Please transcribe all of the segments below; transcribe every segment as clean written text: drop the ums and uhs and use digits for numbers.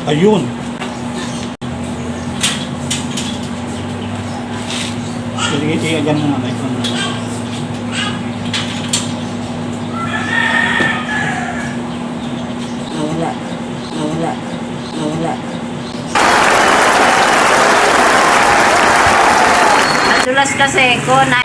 Ayun. Sige, ganun mo na. Nawala. Nawala. Nawala. Nadulas kasi ko na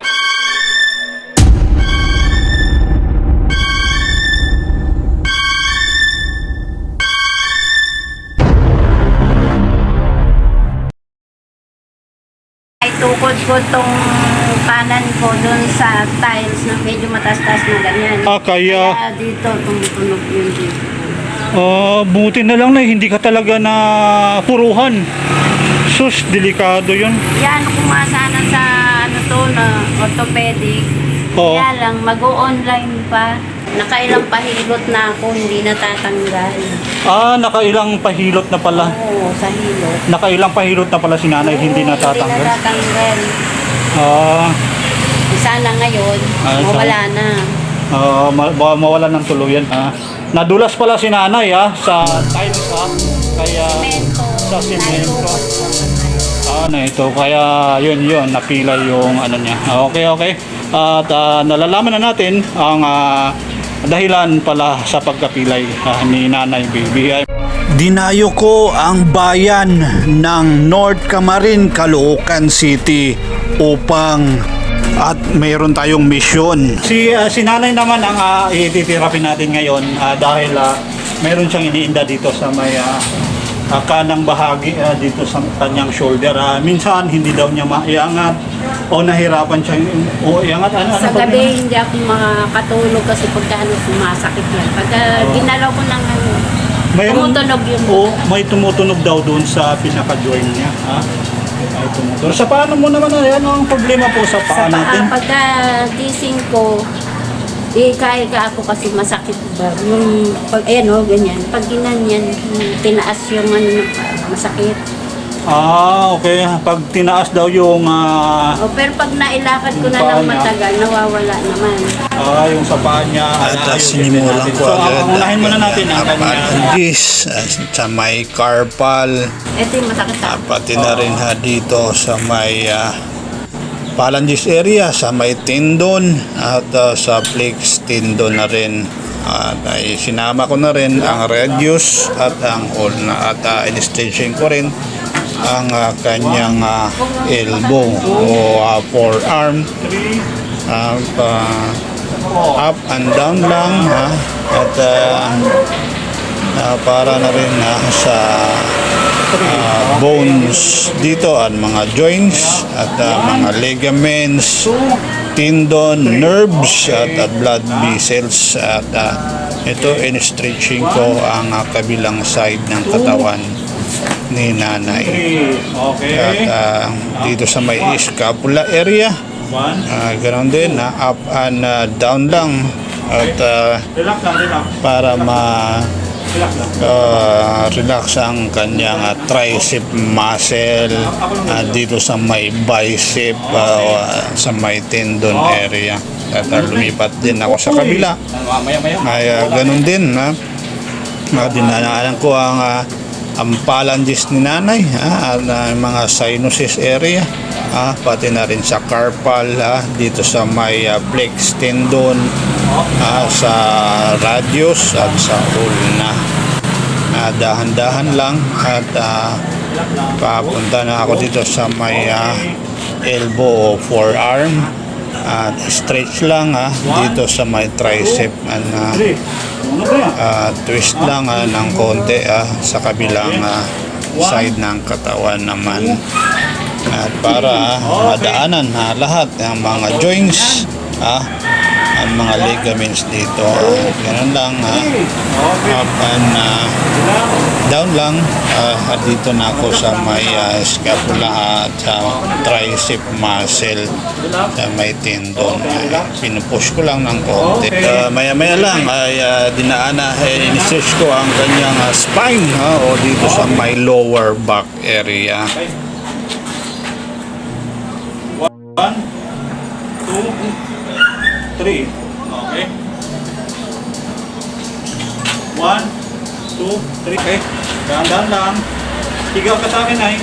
tukod ko tong kanan ko dun sa tiles na medyo matas-tas na ganyan. Kaya Dito, tumutunog yun dito. buti na lang na hindi ka talaga na puruhan. Sus, delikado yun. Yan, kumasana sa ano to na orthopedic. Oo. Kaya lang, mag-o-online pa. Nakailang pahilot na ako, hindi natatanggal. Nakailang pahilot na pala. Oo, sa hilot. Nakailang pahilot na pala si nanay, hindi Hindi natatanggal. natatanggal. Sana ngayon, mawala na. Mawala ng tuluyan. Nadulas pala si nanay sa tiles kaya Semento. sa semento. Natukod ko. Na ito kaya yun napila yung ano niya. Okay. At nalalaman na natin ang dahilan pala sa pagkapilay ni Nanay Baby. Dinayo ko ang bayan ng North Camarin, Caloocan City upang at mayroon tayong misyon. Si Nanay naman ang ititirapin natin ngayon dahil mayroon siyang iniinda dito sa may kanang bahagi dito sa kanyang shoulder. Minsan hindi daw niya maiangat o nahirapan siya iangat. Sa gabi hindi ako makatulog kasi pagka sumasakit yan. Pagka ginalaw ko ng tumutunog yun. May tumutunog daw doon sa pinaka-joint niya. May tumutunog. Sa paano mo naman ano ang problema po sa paa natin? Pagka gising ko, kahit ako kasi masakit ba? Yung, ganyan. Pag ginanyan, tinaas yung masakit. Okay. Pag tinaas daw yung... Pero pag nailakad ko na lang matagal, nawawala naman. Yung sa paa niya. At sinimulan ko agad unahin muna natin ang kanya. sa may carpal. Ito yung masakit sa Pati na rin dito sa may phalanges area, sa may tendon at sa flex tendon na rin. At sinama ko na rin ang radius at ang ulna at in-stitching ko rin ang kanyang elbow o forearm. Up and down lang at para na rin sa bones dito at mga joints at mga ligaments, tendon, nerves at blood vessels at ito in-stretching ko ang kabilang side ng katawan ni nanay. At dito sa may scapula area ganoon din up and down lang at para relax ang kanyang tricep muscle dito sa may bicep sa may tendon area at lumipat din ako sa kabila ay ganun din dinanaanan ko ang phalanges ni nanay at mga sinuses area pati na rin sa carpal dito sa may flex tendon sa radius at sa ulna. Dahan-dahan lang at papunta na ako dito sa may elbow o forearm at stretch lang dito sa may tricep and twist lang ng konti sa kabilang side ng katawan naman at para madaanan lahat ng mga joints ang mga ligaments dito ganun lang up and down lang at dito na ako sa may scapula at sa tricep muscle sa may tendon pinupush ko lang ng konti maya lang ay in-stretch ko ang kanyang spine o dito sa may lower back area. 1, 2, 3. Okay. 1, 2, 3. Okay. Dahan-dahan lang. Higa ka sa akin ay.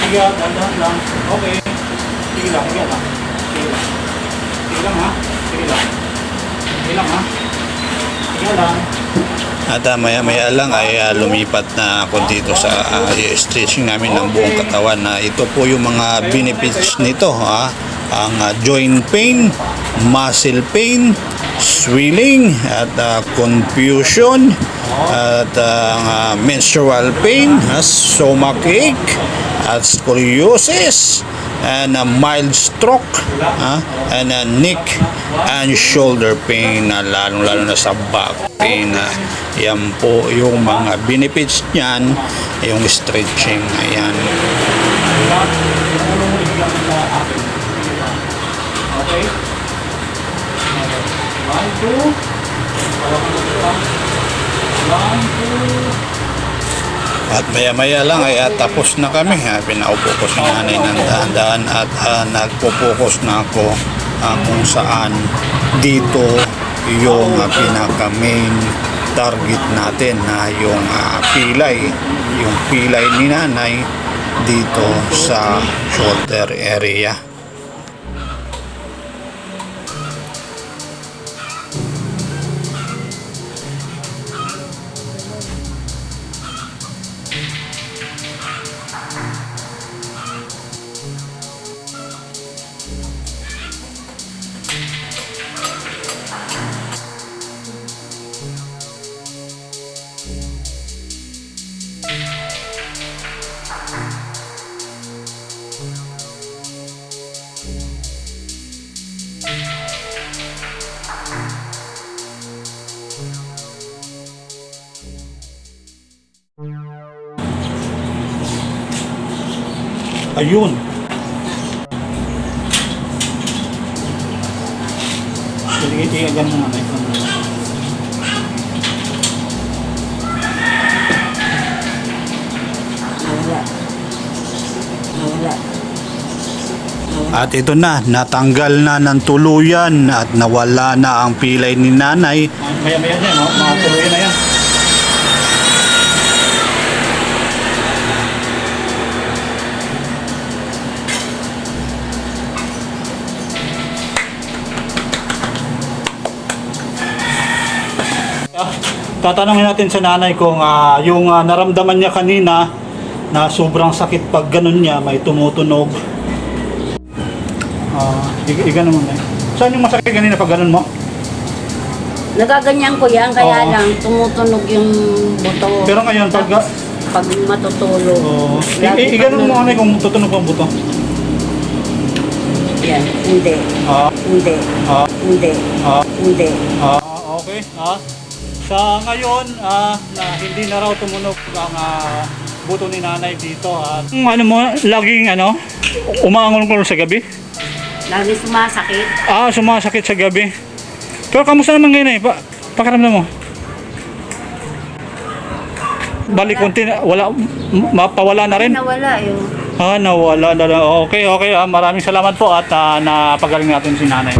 Higa, dahan-dahan lang. Okay. Sige lang, higa lang. Sige lang. Sige lang ha. Sige lang. Sige lang ha. Higa lang. At maya-maya lang ay lumipat na ako dito sa stretching namin ng buong katawan. Ito po yung mga benefits nito. Ang joint pain, muscle pain, swelling, at confusion, at menstrual pain, stomach ache, at scoliosis, and mild stroke, and neck and shoulder pain, lalong-lalo na sa back pain. Yan po yung mga benefits niyan, yung stretching. Ayan. Okay. 1, 2. 1, 2. At maya-maya lang ay tapos na kami. Pinaupo ko si nanay ng dahan-dahan at nagpo-focus na ako kung saan dito yung pinaka-main target natin na yung pilay. Yung pilay ni nanay dito sa shoulder area. Ayun. Sige, igagan mo na ito. Nawala. At ito na, natanggal na ng tuluyan at nawala na ang pilay ni nanay. Maya-maya yan, no? Mga tuloy na yan. Tatanungin natin sa nanay kung yung naramdaman niya kanina na sobrang sakit pag ganun niya, may tumutunog. Iganon mo na. Saan yung masakit kanina pag ganun mo? Nagaganyan ko yan, kaya Oo. lang tumutunog yung buto. Pero ngayon, pag... Tapos, pag matutulog. Iganon mo nanay kung tutunog ang buto. Yan, hindi. Ah, Hindi. ah, Hindi. ah. Hindi. Okay. Sa ngayon, na hindi na raw tumunog ang buto ni nanay dito. Ano mo, laging umaangol sa gabi? Lagi sumasakit. Sumasakit sa gabi. Pero kamusta naman ngayon pakiramdam mo? Balik konti, mapawala na rin? Nawala yun. Nawala na lang. Okay. Maraming salamat po at napagaling natin si nanay.